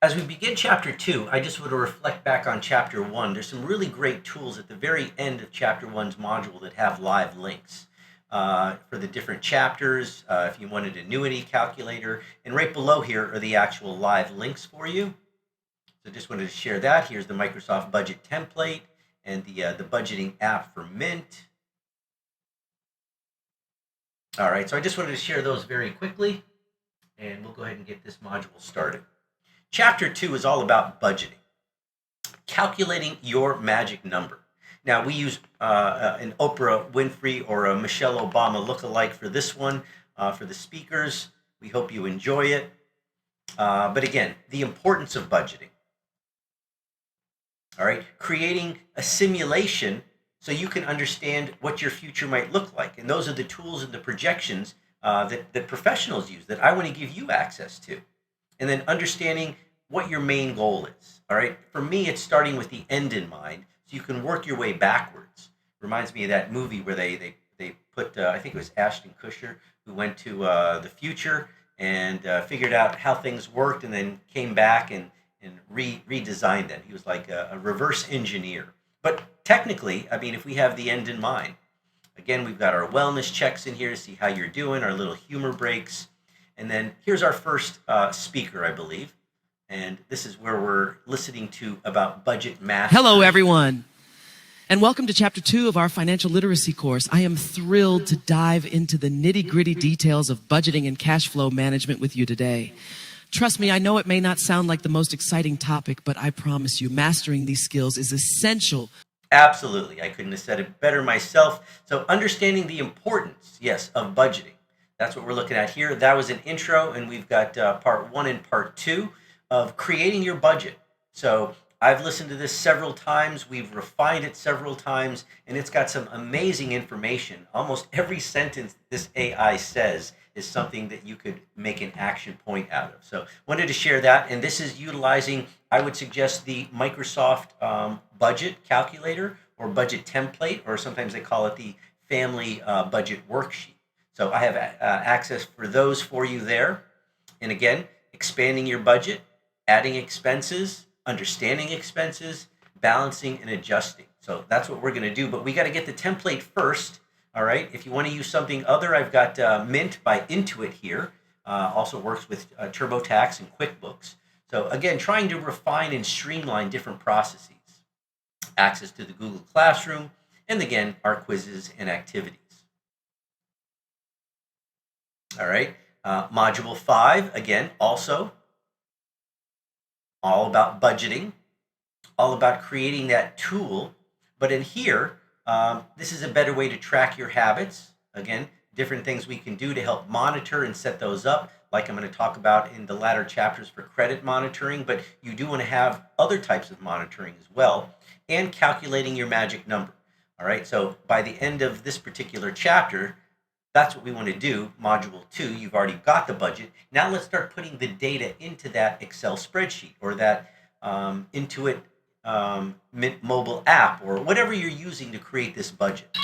As we begin chapter 2, I just want to reflect back on chapter 1. There's some really great tools at the very end of chapter 1's module that have live links for the different chapters, if you wanted an annuity calculator. And right below here are the actual live links for you. So just wanted to share that. Here's the Microsoft budget template and the budgeting app for Mint. All right, so I just wanted to share those very quickly, and we'll go ahead and get this module started. Chapter 2 is all about budgeting, calculating your magic number. Now, we use an Oprah Winfrey or a Michelle Obama lookalike for this one, for the speakers. We hope you enjoy it. But again, the importance of budgeting. All right, creating a simulation so you can understand what your future might look like. And those are the tools and the projections that professionals use that I want to give you access to. And then understanding what your main goal is. All right. For me, it's starting with the end in mind, so you can work your way backwards. Reminds me of that movie where they put I think it was Ashton Kutcher who went to the future and figured out how things worked, and then came back and redesigned them. He was like a reverse engineer. But technically, I mean, if we have the end in mind, again, we've got our wellness checks in here to see how you're doing, our little humor breaks. And then here's our first speaker, I believe. And this is where we're listening to about budget mastery. Hello, everyone, and welcome to Chapter 2 of our financial literacy course. I am thrilled to dive into the nitty-gritty details of budgeting and cash flow management with you today. Trust me, I know it may not sound like the most exciting topic, but I promise you, mastering these skills is essential. Absolutely. I couldn't have said it better myself. So understanding the importance, yes, of budgeting. That's what we're looking at here. That was an intro, and we've got part 1 and part 2 of creating your budget. So I've listened to this several times. We've refined it several times, and it's got some amazing information. Almost every sentence this AI says is something that you could make an action point out of. So wanted to share that. And this is utilizing, I would suggest, the Microsoft budget calculator or budget template, or sometimes they call it the family budget worksheet. So I have access for those for you there. And again, expanding your budget, adding expenses, understanding expenses, balancing and adjusting. So that's what we're going to do. But we got to get the template first. All right. If you want to use something other, I've got Mint by Intuit here. Also works with TurboTax and QuickBooks. So again, trying to refine and streamline different processes. Access to the Google Classroom, and again, our quizzes and activities. All right. Module 5, again, also all about budgeting, all about creating that tool. But in here, this is a better way to track your habits. Again, different things we can do to help monitor and set those up, like I'm going to talk about in the latter chapters for credit monitoring. But you do want to have other types of monitoring as well, and calculating your magic number. All right, so by the end of this particular chapter, that's what we want to do. Module 2, you've already got the budget. Now let's start putting the data into that Excel spreadsheet, or that Intuit Mint mobile app, or whatever you're using to create this budget.